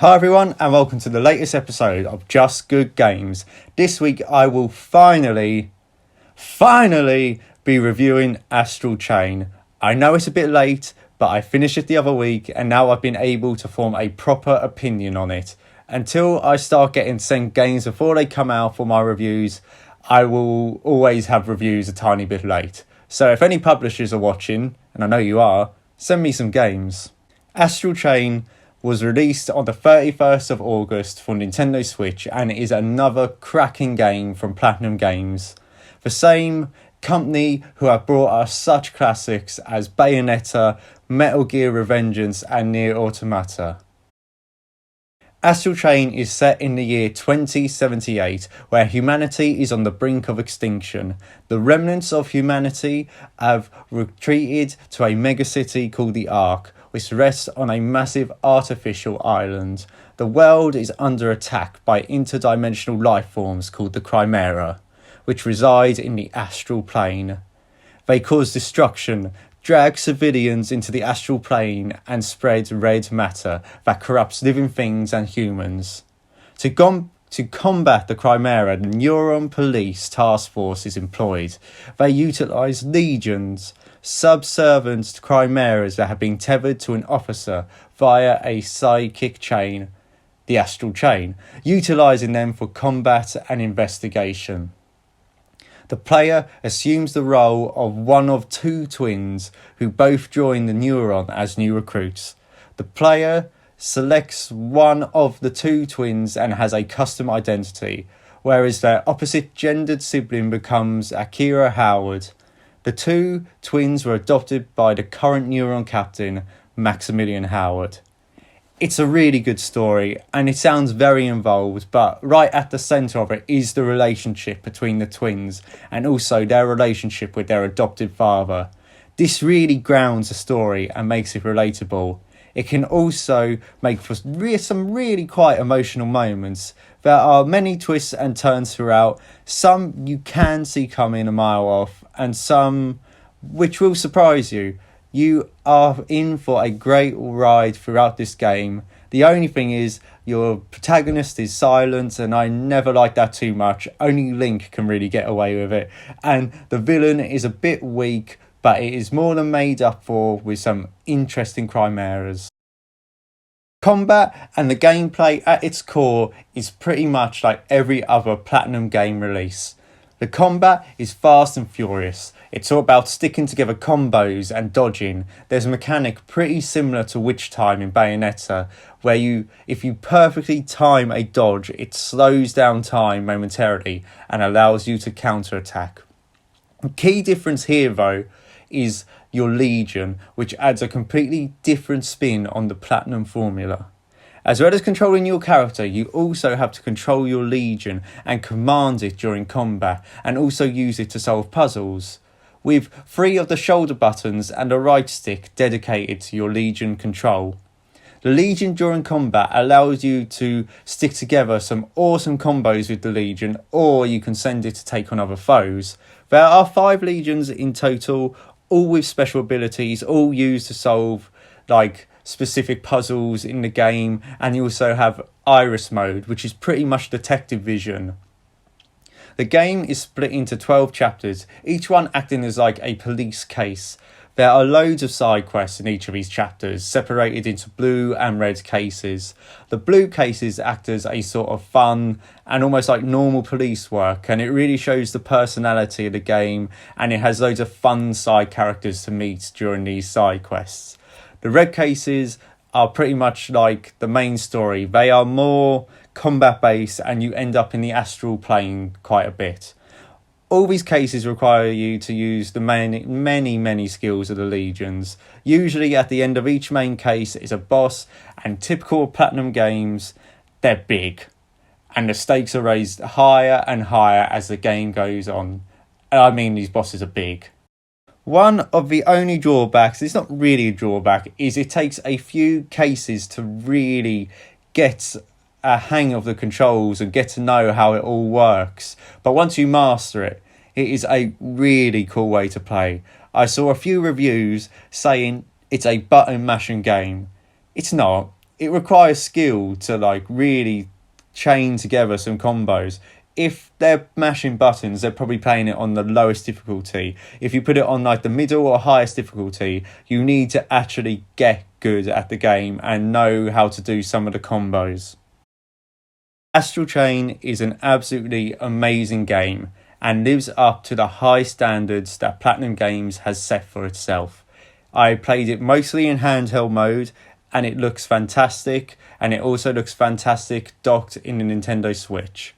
Hi everyone and welcome to the latest episode of Just Good Games. This week I will finally be reviewing Astral Chain. I know it's a bit late, but I finished it the other week and now I've been able to form a proper opinion on it. Until I start getting sent games before they come out for my reviews, I will always have reviews a tiny bit late. So if any publishers are watching, and I know you are, send me some games. Astral Chain was released on the 31st of August for Nintendo Switch and is another cracking game from Platinum Games, the same company who have brought us such classics as Bayonetta, Metal Gear Revengeance and Nier Automata. Astral Chain is set in the year 2078, where humanity is on the brink of extinction. The remnants of humanity have retreated to a megacity called the Ark, which rests on a massive artificial island. The world is under attack by interdimensional life forms called the Chimera, which reside in the astral plane. They cause destruction, drag civilians into the astral plane and spread red matter that corrupts living things and humans. To combat the Chimera, the Neuron Police Task Force is employed. They utilise legions, subservient chimeras that have been tethered to an officer via a psychic chain, the Astral Chain, utilising them for combat and investigation. The player assumes the role of one of two twins who both join the Neuron as new recruits. The player selects one of the two twins and has a custom identity, whereas their opposite gendered sibling becomes Akira Howard. The two twins were adopted by the current Neuron captain, Maximilian Howard. It's a really good story and it sounds very involved, but right at the centre of it is the relationship between the twins and also their relationship with their adopted father. This really grounds the story and makes it relatable. It can also make for some really quite emotional moments. There are many twists and turns throughout, some you can see coming a mile off and some which will surprise you. You are in for a great ride throughout this game. The only thing is your protagonist is silent and I never like that too much. Only Link can really get away with it. And the villain is a bit weak, but it is more than made up for with some interesting chimeras. Combat and the gameplay at its core is pretty much like every other Platinum game release. The combat is fast and furious. It's all about sticking together combos and dodging. There's a mechanic pretty similar to Witch Time in Bayonetta, where if you perfectly time a dodge, it slows down time momentarily and allows you to counterattack. The key difference here though is your Legion, which adds a completely different spin on the Platinum formula. As well as controlling your character, you also have to control your Legion and command it during combat, and also use it to solve puzzles, with 3 of the shoulder buttons and a right stick dedicated to your Legion control. The Legion during combat allows you to stick together some awesome combos with the Legion, or you can send it to take on other foes. There are 5 Legions in total, all with special abilities, all used to solve specific puzzles in the game, and you also have Iris mode, which is pretty much detective vision. The game is split into 12 chapters, each one acting as like a police case. There are loads of side quests in each of these chapters, separated into blue and red cases. The blue cases act as a sort of fun and almost like normal police work, and it really shows the personality of the game, and it has loads of fun side characters to meet during these side quests. The red cases are pretty much like the main story. They are more combat based and you end up in the astral plane quite a bit. All these cases require you to use the many skills of the Legions. Usually at the end of each main case is a boss, and typical Platinum games, they're big. And the stakes are raised higher and higher as the game goes on. I mean, these bosses are big. One of the only drawbacks, it's not really a drawback, is it takes a few cases to really get a hang of the controls and get to know how it all works. But once you master it, it is a really cool way to play. I saw a few reviews saying it's a button mashing game. It's not. it requires skill to like really chain together some combos. If they're mashing buttons, they're probably playing it on the lowest difficulty. If you put it on like the middle or highest difficulty, you need to actually get good at the game and know how to do some of the combos. Astral Chain is an absolutely amazing game and lives up to the high standards that Platinum Games has set for itself. I played it mostly in handheld mode and it looks fantastic, and it also looks fantastic docked in the Nintendo Switch.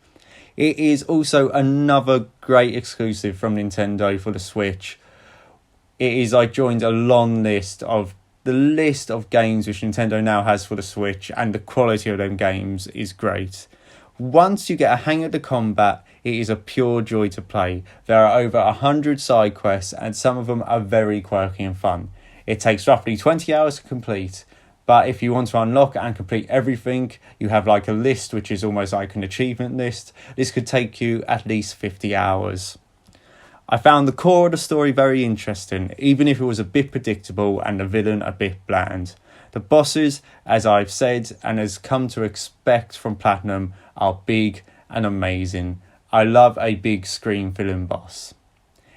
It is also another great exclusive from Nintendo for the Switch. It is like joined a long list of games which Nintendo now has for the Switch, and the quality of them games is great. Once you get a hang of the combat, it is a pure joy to play. There are over 100 side quests and some of them are very quirky and fun. It takes roughly 20 hours to complete, but if you want to unlock and complete everything, you have like a list which is almost like an achievement list. This could take you at least 50 hours. I found the core of the story very interesting, even if it was a bit predictable and the villain a bit bland. The bosses, as I've said and has come to expect from Platinum, are big and amazing. I love a big screen villain boss.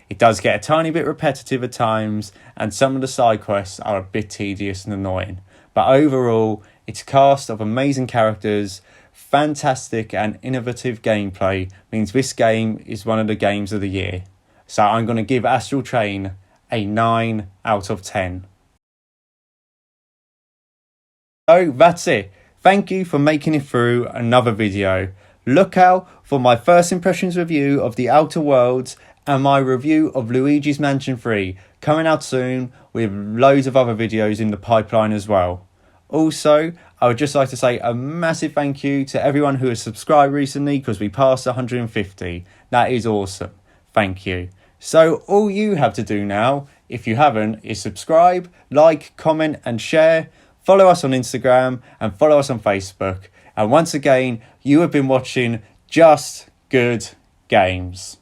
It does get a tiny bit repetitive at times, and some of the side quests are a bit tedious and annoying. But overall, its cast of amazing characters, fantastic and innovative gameplay means this game is one of the games of the year. So I'm going to give Astral Chain a 9 out of 10. So that's it. Thank you for making it through another video. Look out for my first impressions review of The Outer Worlds and my review of Luigi's Mansion 3 coming out soon, with loads of other videos in the pipeline as well. Also, I would just like to say a massive thank you to everyone who has subscribed recently, because we passed 150. That is awesome. Thank you. So all you have to do now, if you haven't, is subscribe, like, comment and share. Follow us on Instagram and follow us on Facebook. And once again, you have been watching Just Good Games.